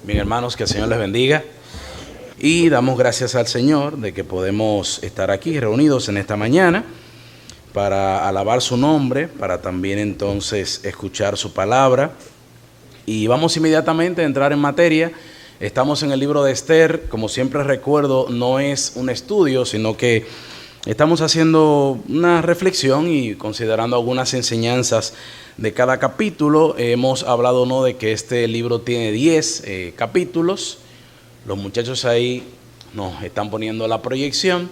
Bien, hermanos, que el Señor les bendiga. Y damos gracias al Señor de que podemos estar aquí reunidos en esta mañana para alabar su nombre, para también entonces escuchar su palabra. Y vamos inmediatamente a entrar en materia. Estamos en el libro de Esther. Como siempre recuerdo, no es un estudio, sino que estamos haciendo una reflexión y considerando algunas enseñanzas de cada capítulo. Hemos hablado ¿no? de que este libro tiene 10 capítulos. Los muchachos ahí nos están poniendo la proyección.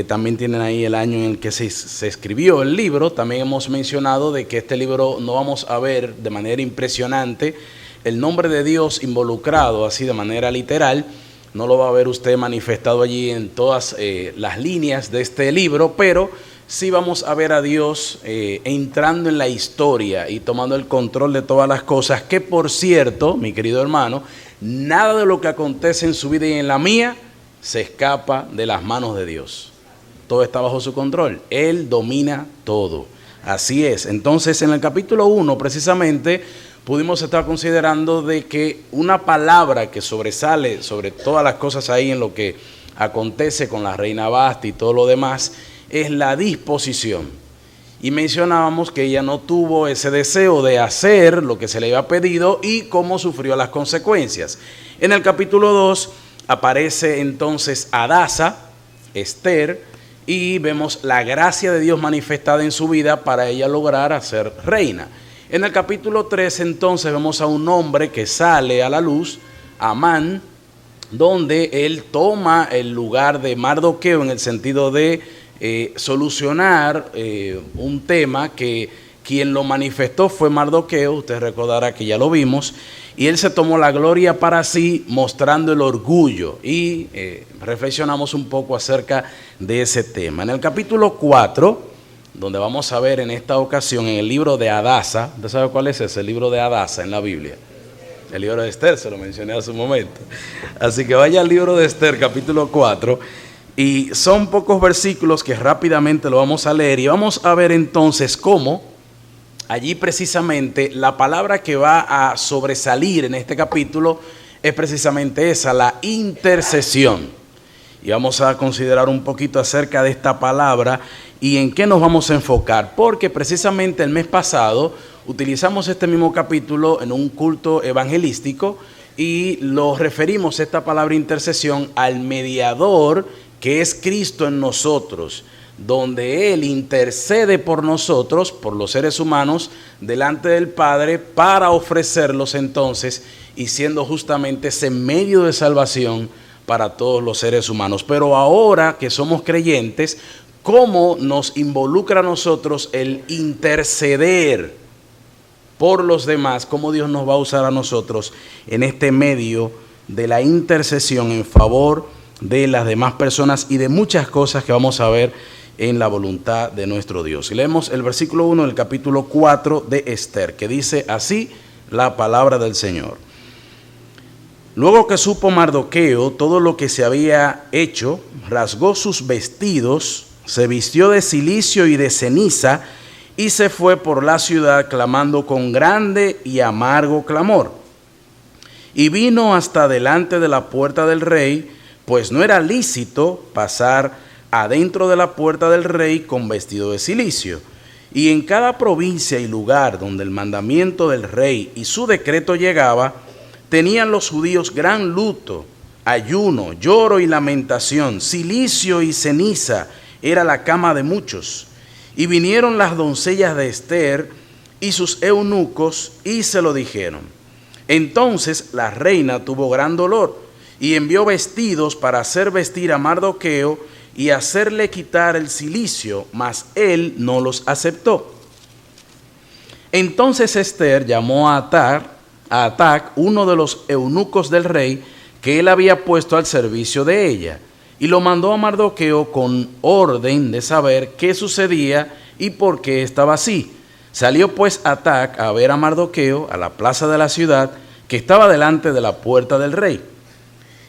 También tienen ahí el año en el que se escribió el libro. También hemos mencionado de que este libro no vamos a ver de manera impresionante el nombre de Dios involucrado así de manera literal. No lo va a ver usted manifestado allí en todas las líneas de este libro, pero sí vamos a ver a Dios entrando en la historia y tomando el control de todas las cosas, que por cierto, mi querido hermano, nada de lo que acontece en su vida y en la mía se escapa de las manos de Dios. Todo está bajo su control. Él domina todo. Así es. Entonces, en el capítulo 1, precisamente, pudimos estar considerando de que una palabra que sobresale sobre todas las cosas ahí en lo que acontece con la reina Basti y todo lo demás, es la disposición. Y mencionábamos que ella no tuvo ese deseo de hacer lo que se le había pedido y cómo sufrió las consecuencias. En el capítulo 2 aparece entonces Hadasa, Esther, y vemos la gracia de Dios manifestada en su vida para ella lograr ser reina. En el capítulo 3 entonces vemos a un hombre que sale a la luz, Amán, donde él toma el lugar de Mardoqueo en el sentido de solucionar un tema que quien lo manifestó fue Mardoqueo. Usted recordará que ya lo vimos, y él se tomó la gloria para sí mostrando el orgullo, y reflexionamos un poco acerca de ese tema. En el capítulo 4, donde vamos a ver en esta ocasión en el libro de Hadasa, ¿usted sabe cuál es ese? El libro de Hadasa en la Biblia. El libro de Esther, se lo mencioné hace un momento. Así que vaya al libro de Esther, capítulo 4, y son pocos versículos que rápidamente lo vamos a leer, y vamos a ver entonces cómo allí precisamente la palabra que va a sobresalir en este capítulo es precisamente esa, la intercesión. Y vamos a considerar un poquito acerca de esta palabra y en qué nos vamos a enfocar, porque precisamente el mes pasado utilizamos este mismo capítulo en un culto evangelístico y lo referimos, esta palabra intercesión, al mediador que es Cristo en nosotros, donde Él intercede por nosotros, por los seres humanos, delante del Padre, para ofrecerlos entonces, y siendo justamente ese medio de salvación para todos los seres humanos. Pero ahora que somos creyentes, ¿cómo nos involucra a nosotros el interceder por los demás? ¿Cómo Dios nos va a usar a nosotros en este medio de la intercesión en favor de las demás personas y de muchas cosas que vamos a ver en la voluntad de nuestro Dios? Y leemos el versículo 1 del capítulo 4 de Esther, que dice así la palabra del Señor. Luego que supo Mardoqueo todo lo que se había hecho, rasgó sus vestidos, se vistió de cilicio y de ceniza, y se fue por la ciudad clamando con grande y amargo clamor. Y vino hasta delante de la puerta del rey, pues no era lícito pasar adentro de la puerta del rey con vestido de cilicio. Y en cada provincia y lugar donde el mandamiento del rey y su decreto llegaba, tenían los judíos gran luto, ayuno, lloro y lamentación, cilicio y ceniza era la cama de muchos. Y vinieron las doncellas de Esther y sus eunucos y se lo dijeron. Entonces la reina tuvo gran dolor y envió vestidos para hacer vestir a Mardoqueo y hacerle quitar el cilicio, mas él no los aceptó. Entonces Esther llamó a Atac, uno de los eunucos del rey, que él había puesto al servicio de ella, y lo mandó a Mardoqueo con orden de saber qué sucedía y por qué estaba así. Salió pues Atac a ver a Mardoqueo a la plaza de la ciudad, que estaba delante de la puerta del rey.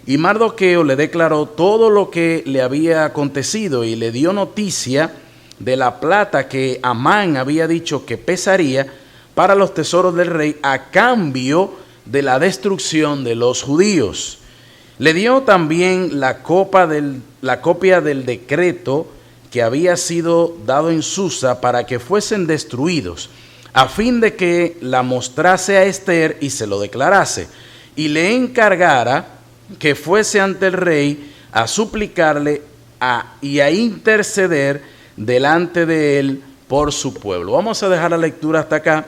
Y Mardoqueo le declaró todo lo que le había acontecido y le dio noticia de la plata que Amán había dicho que pesaría para los tesoros del rey a cambio de la destrucción de los judíos. Le dio también la copia del decreto que había sido dado en Susa para que fuesen destruidos, a fin de que la mostrase a Ester y se lo declarase, y le encargara que fuese ante el rey a suplicarle y a interceder delante de él por su pueblo. Vamos a dejar la lectura hasta acá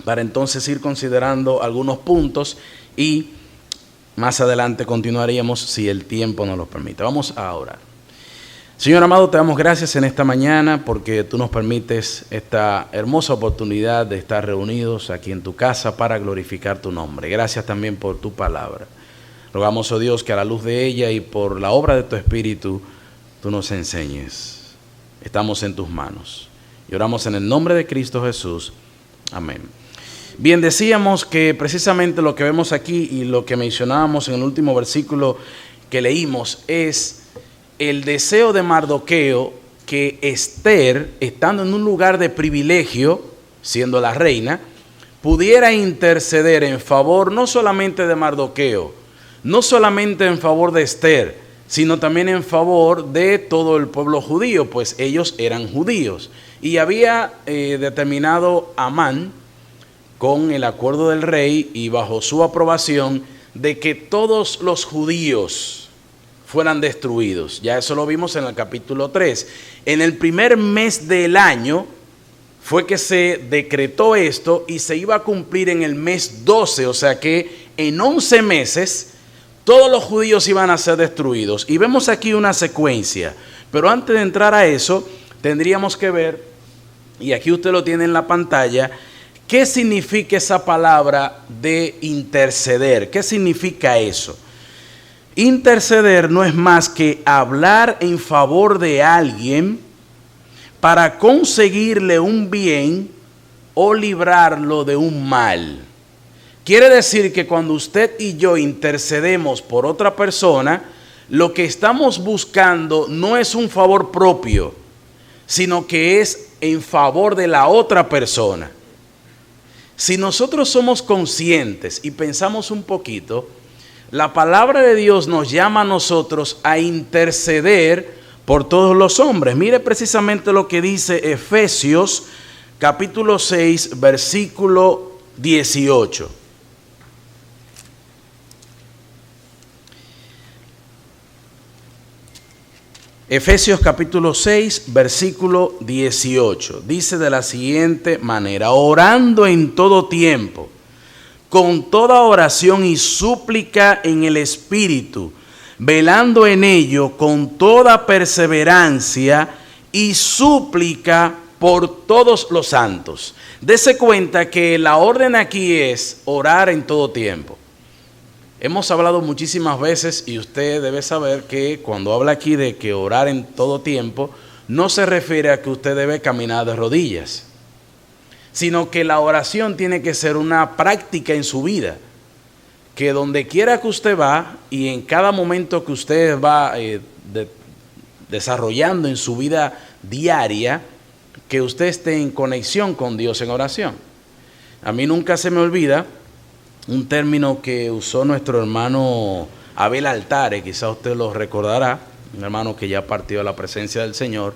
para entonces ir considerando algunos puntos y más adelante continuaríamos si el tiempo nos lo permite. Vamos a orar. Señor amado, te damos gracias en esta mañana porque tú nos permites esta hermosa oportunidad de estar reunidos aquí en tu casa para glorificar tu nombre. Gracias también por tu palabra. Rogamos, oh Dios, que a la luz de ella y por la obra de tu Espíritu, tú nos enseñes. Estamos en tus manos. Y oramos en el nombre de Cristo Jesús. Amén. Bien, decíamos que precisamente lo que vemos aquí y lo que mencionábamos en el último versículo que leímos es el deseo de Mardoqueo que Ester, estando en un lugar de privilegio, siendo la reina, pudiera interceder en favor no solamente de Mardoqueo, no solamente en favor de Ester, sino también en favor de todo el pueblo judío, pues ellos eran judíos. Y había determinado Amán, con el acuerdo del rey y bajo su aprobación, de que todos los judíos fueran destruidos. Ya eso lo vimos en el capítulo 3. En el primer mes del año fue que se decretó esto y se iba a cumplir en el mes 12, o sea que en 11 meses todos los judíos iban a ser destruidos. Y vemos aquí una secuencia, pero antes de entrar a eso tendríamos que ver, y aquí usted lo tiene en la pantalla, ¿qué significa esa palabra de interceder? ¿Qué significa eso? Interceder no es más que hablar en favor de alguien para conseguirle un bien o librarlo de un mal. Quiere decir que cuando usted y yo intercedemos por otra persona, lo que estamos buscando no es un favor propio, sino que es en favor de la otra persona. Si nosotros somos conscientes y pensamos un poquito, la palabra de Dios nos llama a nosotros a interceder por todos los hombres. Mire precisamente lo que dice Efesios capítulo 6, versículo 18. Efesios capítulo 6, versículo 18. Dice de la siguiente manera: orando en todo tiempo, con toda oración y súplica en el Espíritu, velando en ello con toda perseverancia y súplica por todos los santos. Dese cuenta que la orden aquí es orar en todo tiempo. Hemos hablado muchísimas veces y usted debe saber que cuando habla aquí de que orar en todo tiempo, no se refiere a que usted debe caminar de rodillas, sino que la oración tiene que ser una práctica en su vida, que donde quiera que usted va y en cada momento que usted va desarrollando en su vida diaria, que usted esté en conexión con Dios en oración. A mí nunca se me olvida un término que usó nuestro hermano Abel Altare, quizá usted lo recordará, un hermano que ya partió a la presencia del Señor,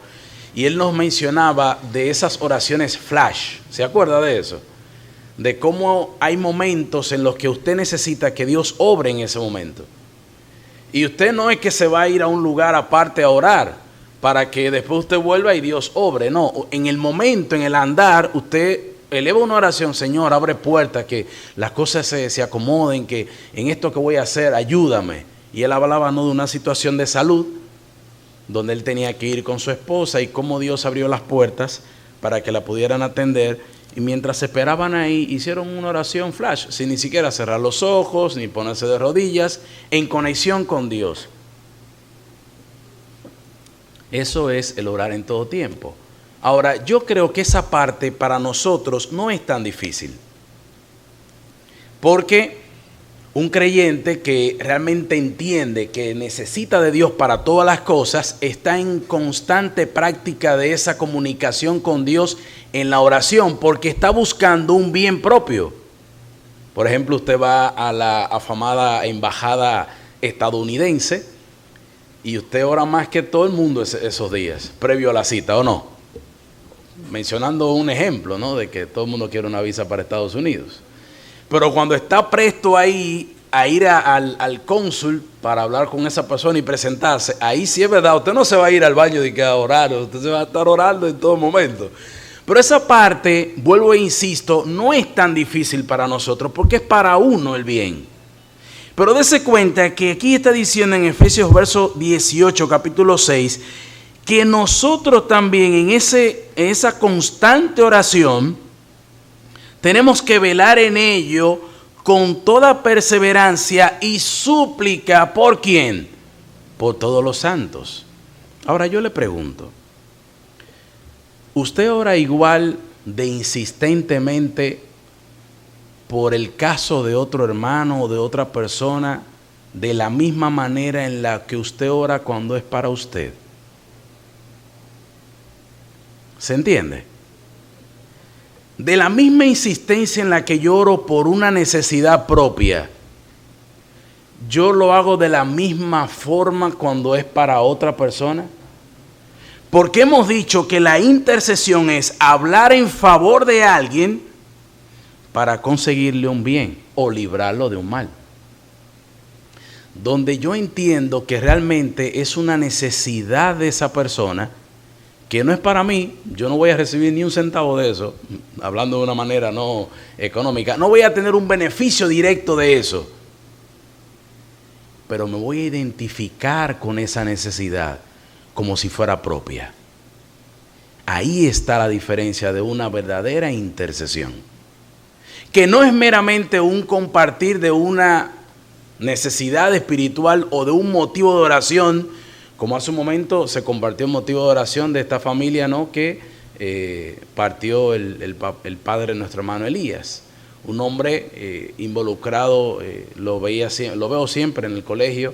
y él nos mencionaba de esas oraciones flash. ¿Se acuerda de eso? De cómo hay momentos en los que usted necesita que Dios obre en ese momento. Y usted no es que se va a ir a un lugar aparte a orar para que después usted vuelva y Dios obre. No, en el momento, en el andar, usted eleva una oración: Señor, abre puertas, que las cosas se acomoden, que en esto que voy a hacer, ayúdame. Y él hablaba no de una situación de salud, donde él tenía que ir con su esposa y cómo Dios abrió las puertas para que la pudieran atender. Y mientras se esperaban ahí, hicieron una oración flash, sin ni siquiera cerrar los ojos, ni ponerse de rodillas, en conexión con Dios. Eso es el orar en todo tiempo. Ahora, yo creo que esa parte para nosotros no es tan difícil. Porque un creyente que realmente entiende que necesita de Dios para todas las cosas, está en constante práctica de esa comunicación con Dios en la oración, porque está buscando un bien propio. Por ejemplo, usted va a la afamada embajada estadounidense y usted ora más que todo el mundo esos días, previo a la cita, ¿o no? Mencionando un ejemplo, ¿no? De que todo el mundo quiere una visa para Estados Unidos. Pero cuando está presto ahí a ir al cónsul para hablar con esa persona y presentarse, ahí sí es verdad, usted no se va a ir al baño de que a orar, usted se va a estar orando en todo momento. Pero esa parte, vuelvo e insisto, no es tan difícil para nosotros porque es para uno el bien. Pero dése cuenta que aquí está diciendo en Efesios verso 18, capítulo 6, que nosotros también en esa constante oración tenemos que velar en ello con toda perseverancia y súplica. ¿Por quién? Por todos los santos. Ahora yo le pregunto, ¿usted ora igual de insistentemente por el caso de otro hermano o de otra persona de la misma manera en la que usted ora cuando es para usted? ¿Se entiende? De la misma insistencia en la que yo oro por una necesidad propia, yo lo hago de la misma forma cuando es para otra persona. Porque hemos dicho que la intercesión es hablar en favor de alguien para conseguirle un bien o librarlo de un mal. Donde yo entiendo que realmente es una necesidad de esa persona, que no es para mí, yo no voy a recibir ni un centavo de eso, hablando de una manera no económica, no voy a tener un beneficio directo de eso, pero me voy a identificar con esa necesidad como si fuera propia. Ahí está la diferencia de una verdadera intercesión, que no es meramente un compartir de una necesidad espiritual o de un motivo de oración, como hace un momento se compartió el motivo de oración de esta familia, ¿no? Que partió el padre de nuestro hermano Elías, un hombre involucrado, lo veo siempre en el colegio,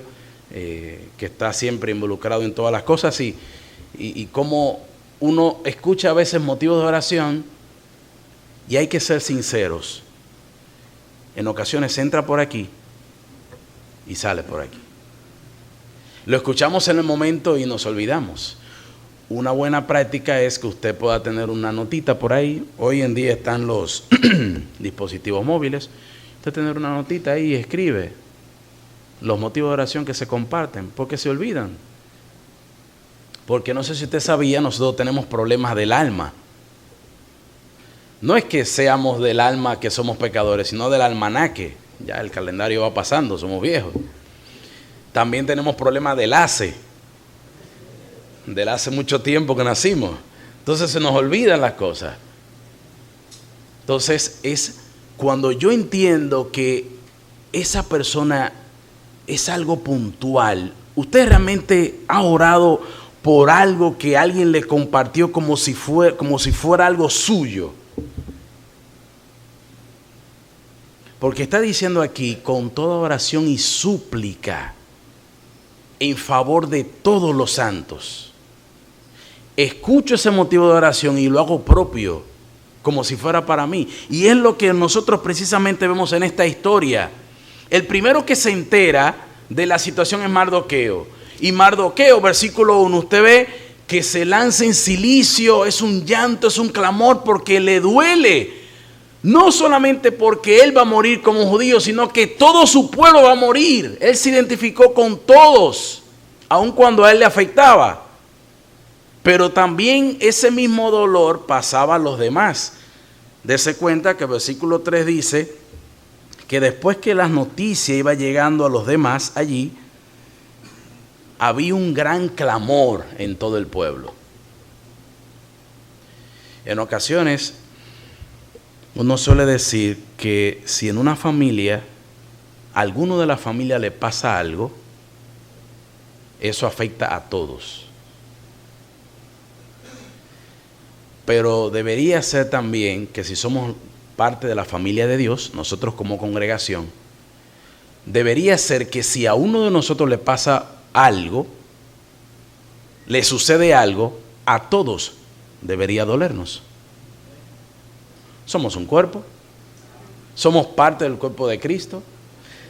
que está siempre involucrado en todas las cosas y como uno escucha a veces motivos de oración y hay que ser sinceros. En ocasiones entra por aquí y sale por aquí. Lo escuchamos en el momento y nos olvidamos. Una buena práctica es que usted pueda tener una notita por ahí. Hoy en día están los dispositivos móviles. Usted tener una notita ahí y escribe los motivos de oración que se comparten, porque se olvidan. Porque no sé si usted sabía, nosotros tenemos problemas del alma. No es que seamos del alma que somos pecadores, sino del almanaque. Ya el calendario va pasando, somos viejos. También tenemos problemas del hace mucho tiempo que nacimos. Entonces se nos olvidan las cosas. Entonces es cuando yo entiendo que esa persona es algo puntual. Usted realmente ha orado por algo que alguien le compartió como si fuera algo suyo. Porque está diciendo aquí, con toda oración y súplica, en favor de todos los santos. Escucho ese motivo de oración y lo hago propio, como si fuera para mí. Y es lo que nosotros precisamente vemos en esta historia. El primero que se entera de la situación es Mardoqueo. Y Mardoqueo, versículo 1, usted ve que se lanza en cilicio, es un llanto, es un clamor porque le duele. No solamente porque él va a morir como judío, sino que todo su pueblo va a morir. Él se identificó con todos, aun cuando a él le afectaba. Pero también ese mismo dolor pasaba a los demás. Dese cuenta que el versículo 3 dice que después que las noticias iban llegando a los demás allí, había un gran clamor en todo el pueblo. En ocasiones, uno suele decir que si en una familia, a alguno de la familia le pasa algo, eso afecta a todos. Pero debería ser también que si somos parte de la familia de Dios, nosotros como congregación, debería ser que si a uno de nosotros le pasa algo, le sucede algo, a todos debería dolernos. Somos un cuerpo. Somos parte del cuerpo de Cristo.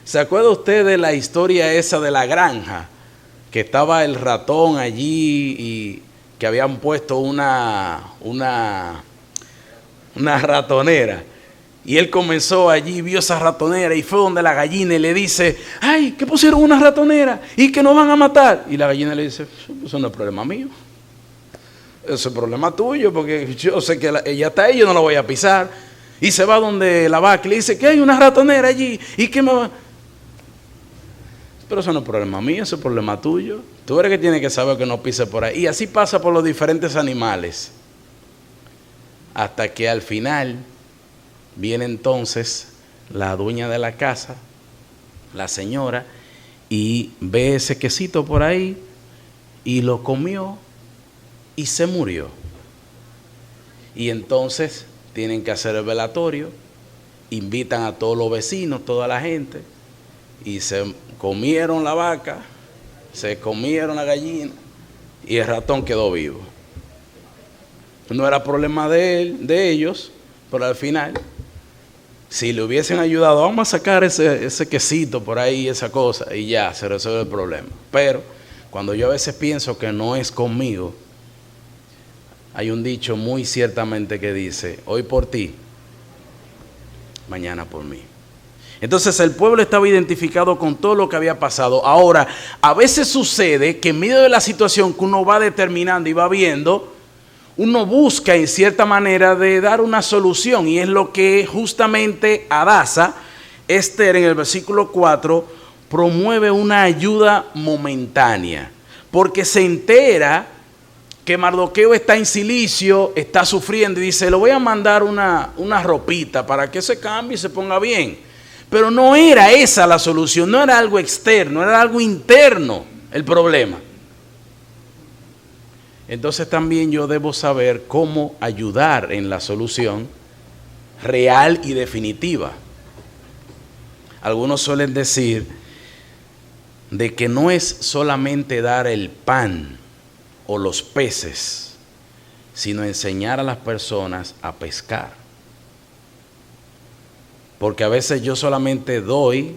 ¿Se acuerda usted de la historia esa de la granja? Que estaba el ratón allí y que habían puesto una ratonera. Y él comenzó allí, vio esa ratonera y fue donde la gallina y le dice, ay, ¿qué pusieron una ratonera? ¿Y que nos van a matar? Y la gallina le dice, eso no es problema mío. Eso es problema tuyo, porque yo sé que ella está ahí, yo no la voy a pisar. Y se va donde la vaca y le dice que hay una ratonera allí. ¿Y qué me va? Pero eso no es problema mío, eso es problema tuyo. Tú eres que tienes que saber que no pise por ahí. Y así pasa por los diferentes animales. Hasta que al final viene entonces la dueña de la casa, la señora, y ve ese quesito por ahí y lo comió y se murió. Y entonces tienen que hacer el velatorio, invitan a todos los vecinos, toda la gente, y se comieron la vaca, se comieron la gallina y el ratón quedó vivo. No era problema de ellos, pero al final, si le hubiesen ayudado, vamos a sacar ese quesito por ahí, esa cosa, y ya se resuelve el problema. Pero cuando yo a veces pienso que no es conmigo, hay un dicho muy ciertamente que dice, hoy por ti, mañana por mí. Entonces el pueblo estaba identificado con todo lo que había pasado. Ahora, a veces sucede que en medio de la situación que uno va determinando y va viendo, uno busca en cierta manera de dar una solución, y es lo que justamente Hadasa, Esther en el versículo 4, promueve una ayuda momentánea, porque se entera que Mardoqueo está en cilicio, está sufriendo, y dice, le voy a mandar una ropita para que se cambie y se ponga bien. Pero no era esa la solución, no era algo externo, era algo interno el problema. Entonces también yo debo saber cómo ayudar en la solución real y definitiva. Algunos suelen decir de que no es solamente dar el pan o los peces, sino enseñar a las personas a pescar. Porque a veces yo solamente doy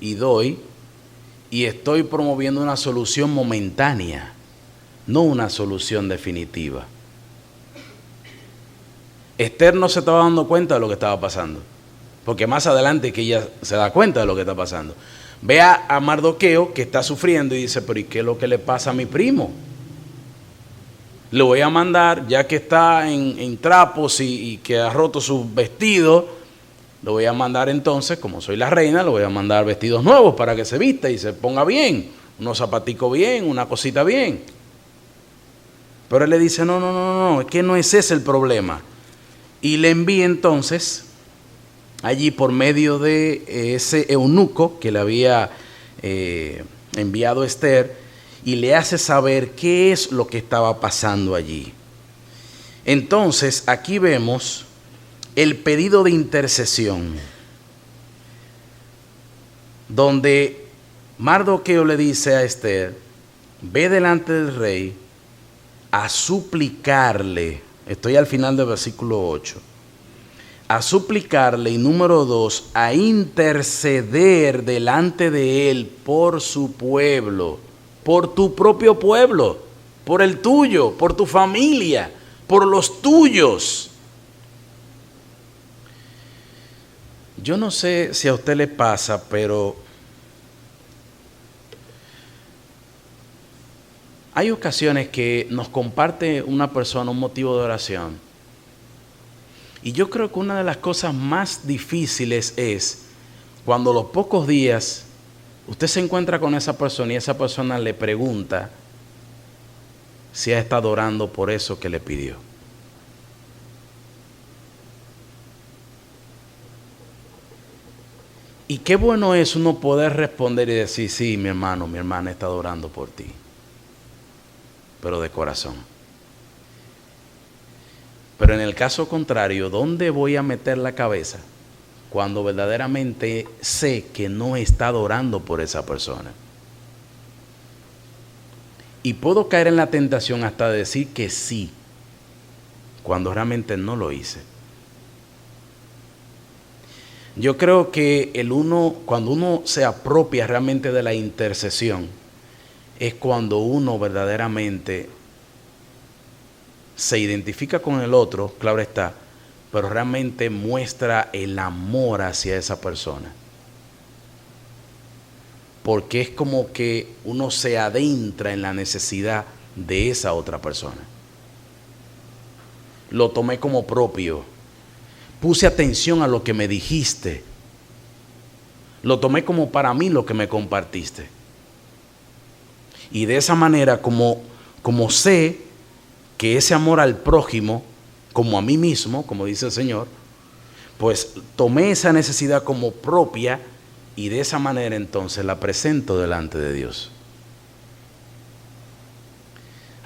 y estoy promoviendo una solución momentánea, no una solución definitiva. Esther no se estaba dando cuenta de lo que estaba pasando, porque más adelante que ella se da cuenta de lo que está pasando. Ve a Mardoqueo que está sufriendo y dice, pero ¿y qué es lo que le pasa a mi primo? Le voy a mandar, ya que está en trapos y que ha roto sus vestidos, le voy a mandar entonces, como soy la reina, le voy a mandar vestidos nuevos para que se vista y se ponga bien, unos zapaticos bien, una cosita bien. Pero él le dice, no, es que no es ese el problema. Y le envía entonces, allí por medio de ese eunuco que le había enviado Esther, y le hace saber qué es lo que estaba pasando allí. Entonces, aquí vemos el pedido de intercesión, donde Mardoqueo le dice a Esther, ve delante del rey a suplicarle, estoy al final del versículo 8, a suplicarle, y número 2, a interceder delante de él por su pueblo, por tu propio pueblo, por el tuyo, por tu familia, por los tuyos. Yo no sé si a usted le pasa, pero hay ocasiones que nos comparte una persona un motivo de oración. Y yo creo que una de las cosas más difíciles es cuando a los pocos días usted se encuentra con esa persona y esa persona le pregunta si ha estado orando por eso que le pidió. Y qué bueno es uno poder responder y decir, sí, mi hermano, mi hermana está orando por ti, pero de corazón. Pero en el caso contrario, ¿dónde voy a meter la cabeza cuando verdaderamente sé que no he estado orando por esa persona? Y puedo caer en la tentación hasta de decir que sí, cuando realmente no lo hice. Yo creo que cuando uno se apropia realmente de la intercesión, es cuando uno verdaderamente se identifica con el otro, claro está, pero realmente muestra el amor hacia esa persona. Porque es como que uno se adentra en la necesidad de esa otra persona. Lo tomé como propio. Puse atención a lo que me dijiste. Lo tomé como para mí lo que me compartiste. Y de esa manera, como sé que ese amor al prójimo, como a mí mismo, como dice el Señor, pues tomé esa necesidad como propia y de esa manera entonces la presento delante de Dios.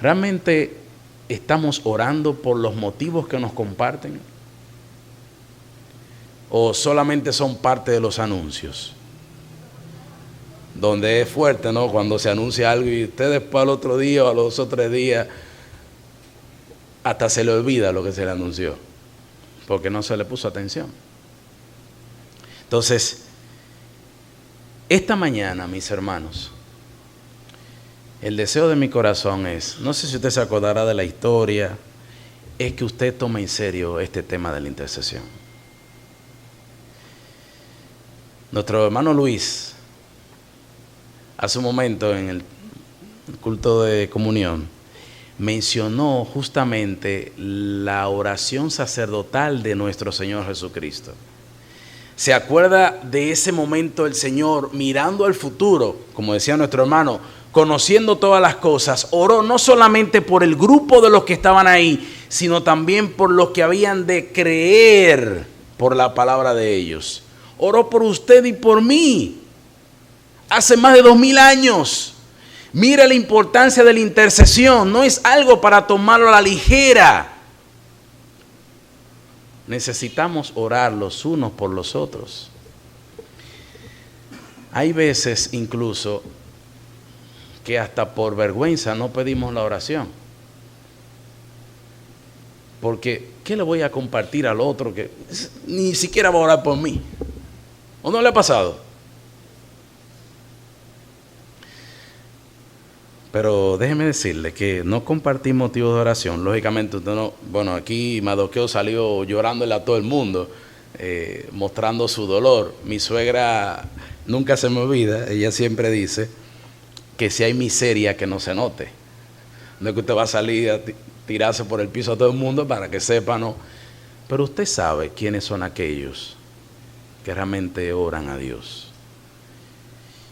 ¿Realmente estamos orando por los motivos que nos comparten? ¿O solamente son parte de los anuncios? Donde es fuerte, ¿no? Cuando se anuncia algo y usted después al otro día o a los otros 3 días hasta se le olvida lo que se le anunció, porque no se le puso atención. Entonces, esta mañana, mis hermanos, el deseo de mi corazón es, no sé si usted se acordará de la historia, es que usted tome en serio este tema de la intercesión. Nuestro hermano Luis, hace un momento en el culto de comunión, mencionó justamente la oración sacerdotal de nuestro Señor Jesucristo. ¿Se acuerda de ese momento el Señor mirando al futuro? Como decía nuestro hermano, conociendo todas las cosas, oró no solamente por el grupo de los que estaban ahí, sino también por los que habían de creer por la palabra de ellos. Oró por usted y por mí. Hace más de 2000 años. Mira la importancia de la intercesión. No es algo para tomarlo a la ligera. Necesitamos orar los unos por los otros. Hay veces incluso que hasta por vergüenza no pedimos la oración. Porque, ¿qué le voy a compartir al otro que ni siquiera va a orar por mí? ¿O no le ha pasado? Pero déjeme decirle que no compartir motivos de oración. Lógicamente usted no, bueno, aquí Madoqueo salió llorándole a todo el mundo, mostrando su dolor. Mi suegra nunca se me olvida, ella siempre dice que si hay miseria que no se note. No es que usted va a salir a tirarse por el piso a todo el mundo para que sepa, no. Pero usted sabe quiénes son aquellos que realmente oran a Dios.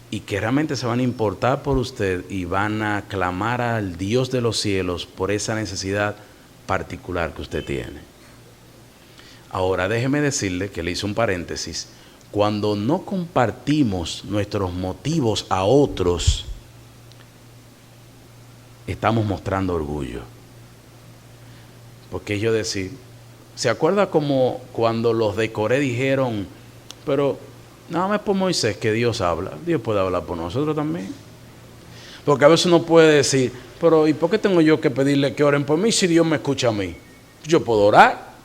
Y que realmente se van a importar por usted y van a clamar al Dios de los cielos por esa necesidad particular que usted tiene. Ahora déjeme decirle que le hice un paréntesis. Cuando no compartimos nuestros motivos a otros, estamos mostrando orgullo. Porque yo decir, ¿se acuerda como cuando los de Coré dijeron, pero nada más por Moisés que Dios habla? Dios puede hablar por nosotros también. Porque a veces uno puede decir, pero ¿y por qué tengo yo que pedirle que oren por mí si Dios me escucha a mí? Yo puedo orar.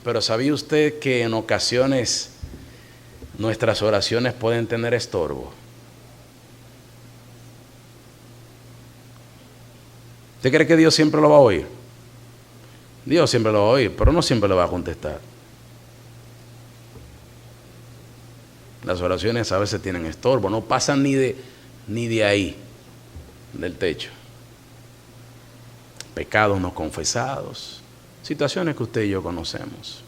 Pero ¿sabía usted que en ocasiones nuestras oraciones pueden tener estorbo? ¿Usted cree que Dios siempre lo va a oír? Dios siempre lo va a oír, pero no siempre le va a contestar. Las oraciones a veces tienen estorbo, no pasan ni de ahí, del techo. Pecados no confesados, situaciones que usted y yo conocemos.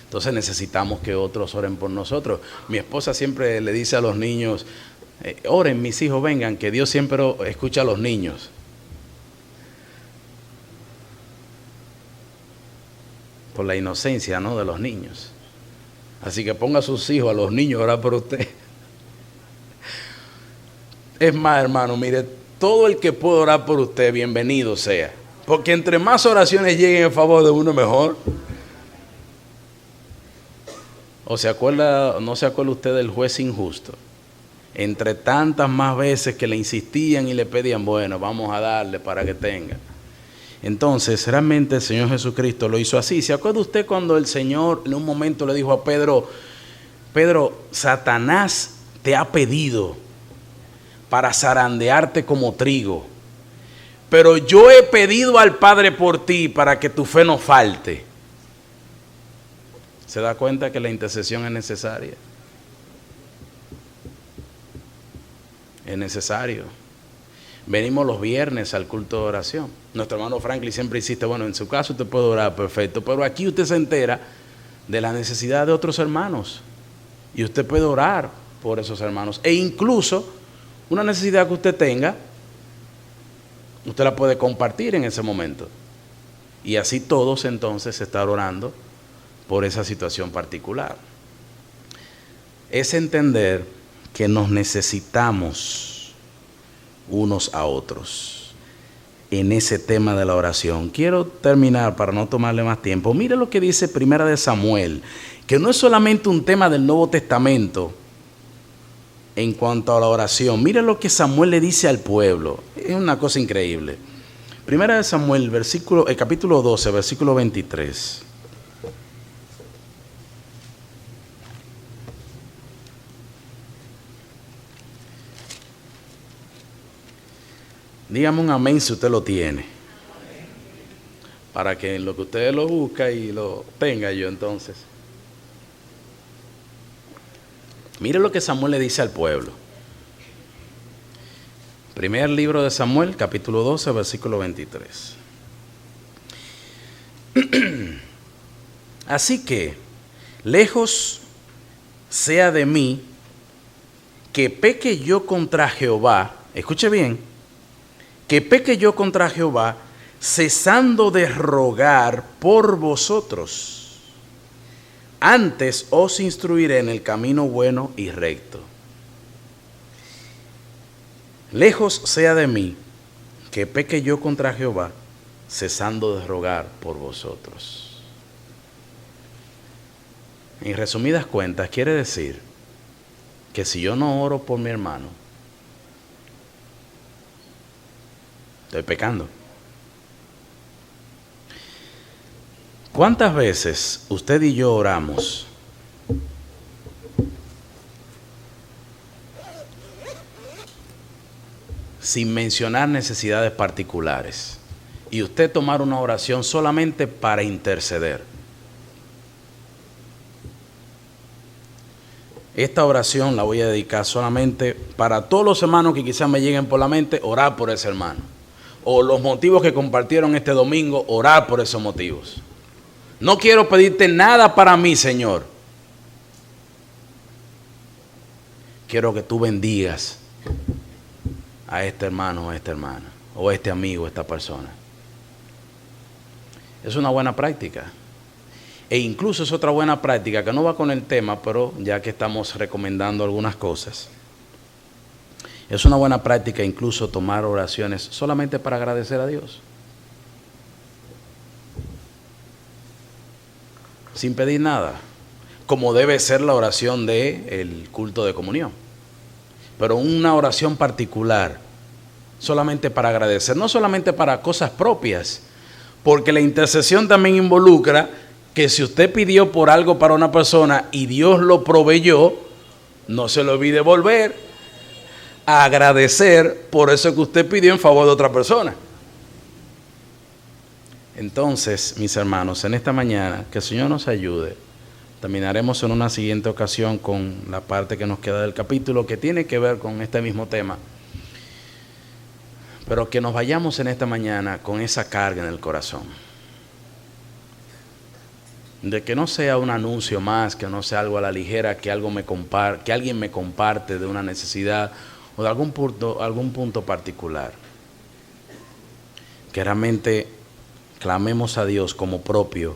Entonces necesitamos que otros oren por nosotros. Mi esposa siempre le dice a los niños, oren mis hijos, vengan, que Dios siempre escucha a los niños. Por la inocencia, ¿no?, de los niños. Así que ponga a sus hijos, a los niños, a orar por usted. Es más, hermano, mire, todo el que pueda orar por usted, bienvenido sea. Porque entre más oraciones lleguen en favor de uno, mejor. ¿O se acuerda, no se acuerda usted del juez injusto? Entre tantas más veces que le insistían y le pedían, bueno, vamos a darle para que tenga. Entonces, realmente el Señor Jesucristo lo hizo así. ¿Se acuerda usted cuando el Señor en un momento le dijo a Pedro, Pedro, Satanás te ha pedido para zarandearte como trigo, pero yo he pedido al Padre por ti para que tu fe no falte? ¿Se da cuenta que la intercesión es necesaria? Es necesario. Venimos los viernes al culto de oración. Nuestro hermano Franklin siempre insiste, bueno, en su caso usted puede orar, perfecto, pero aquí usted se entera de la necesidad de otros hermanos y usted puede orar por esos hermanos. E incluso una necesidad que usted tenga, usted la puede compartir en ese momento. Y así todos entonces estar orando por esa situación particular. Es entender que nos necesitamos unos a otros en ese tema de la oración. Quiero terminar para no tomarle más tiempo. Mire lo que dice Primera de Samuel, que no es solamente un tema del Nuevo Testamento en cuanto a la oración. Mire lo que Samuel le dice al pueblo. Es una cosa increíble. Primera de Samuel, capítulo 12, versículo 23. Dígame un amén si usted lo tiene. Para que en lo que usted lo busca y lo tenga yo entonces. Mire lo que Samuel le dice al pueblo. Primer libro de Samuel, capítulo 12, versículo 23. Así que, lejos sea de mí que peque yo contra Jehová. Escuche bien. Que peque yo contra Jehová, cesando de rogar por vosotros. Antes os instruiré en el camino bueno y recto. Lejos sea de mí que peque yo contra Jehová, cesando de rogar por vosotros. En resumidas cuentas, quiere decir que si yo no oro por mi hermano, estoy pecando. ¿Cuántas veces usted y yo oramos sin mencionar necesidades particulares y usted tomar una oración solamente para interceder? Esta oración la voy a dedicar solamente para todos los hermanos que quizás me lleguen por la mente, orar por ese hermano. O los motivos que compartieron este domingo, orar por esos motivos. No quiero pedirte nada para mí, Señor. Quiero que tú bendigas a este hermano o a esta hermana, o a este amigo, a esta persona. Es una buena práctica. E incluso es otra buena práctica que no va con el tema, pero ya que estamos recomendando algunas cosas. Es una buena práctica incluso tomar oraciones solamente para agradecer a Dios. Sin pedir nada. Como debe ser la oración del culto de comunión. Pero una oración particular, solamente para agradecer, no solamente para cosas propias, porque la intercesión también involucra que si usted pidió por algo para una persona y Dios lo proveyó, no se le olvide volver a agradecer por eso que usted pidió en favor de otra persona. Entonces, mis hermanos, en esta mañana, que el Señor nos ayude. Terminaremos en una siguiente ocasión con la parte que nos queda del capítulo, que tiene que ver con este mismo tema. Pero que nos vayamos en esta mañana con esa carga en el corazón. De que no sea un anuncio más, que no sea algo a la ligera, que alguien me comparte de una necesidad o de algún punto particular. Que realmente clamemos a Dios como propio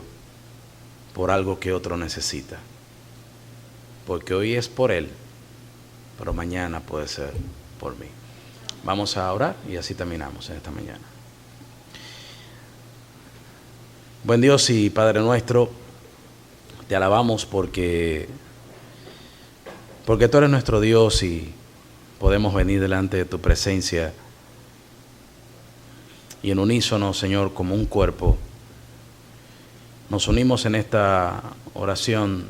por algo que otro necesita. Porque hoy es por Él, pero mañana puede ser por mí. Vamos a orar y así terminamos en esta mañana. Buen Dios y Padre nuestro, te alabamos porque tú eres nuestro Dios y podemos venir delante de tu presencia y en unísono, Señor, como un cuerpo, nos unimos en esta oración,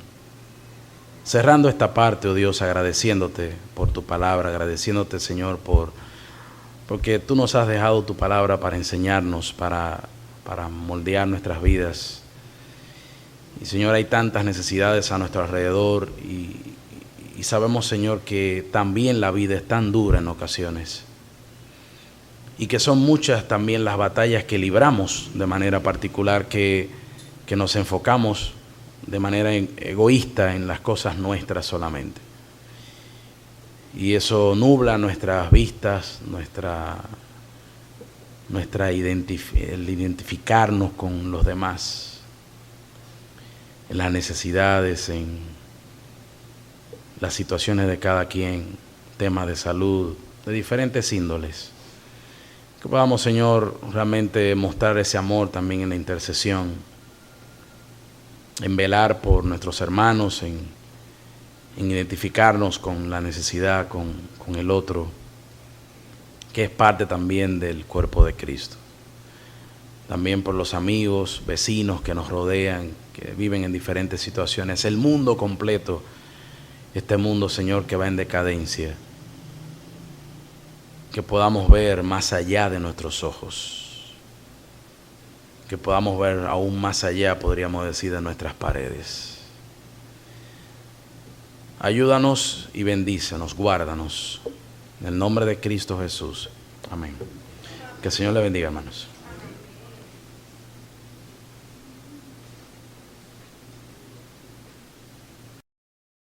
cerrando esta parte, oh Dios, agradeciéndote por tu palabra, agradeciéndote, Señor, porque tú nos has dejado tu palabra para enseñarnos, para moldear nuestras vidas. Y, Señor, hay tantas necesidades a nuestro alrededor y sabemos, Señor, que también la vida es tan dura en ocasiones y que son muchas también las batallas que libramos de manera particular, que nos enfocamos de manera egoísta en las cosas nuestras solamente. Y eso nubla nuestras vistas, el identificarnos con los demás, en las necesidades, en las situaciones de cada quien, temas de salud, de diferentes índoles. Que podamos, Señor, realmente mostrar ese amor también en la intercesión, en velar por nuestros hermanos, en identificarnos con la necesidad, con el otro, que es parte también del cuerpo de Cristo. También por los amigos, vecinos que nos rodean, que viven en diferentes situaciones. El mundo completo, este mundo, Señor, que va en decadencia. Que podamos ver más allá de nuestros ojos. Que podamos ver aún más allá, podríamos decir, de nuestras paredes. Ayúdanos y bendícenos, guárdanos. En el nombre de Cristo Jesús. Amén. Que el Señor le bendiga, hermanos.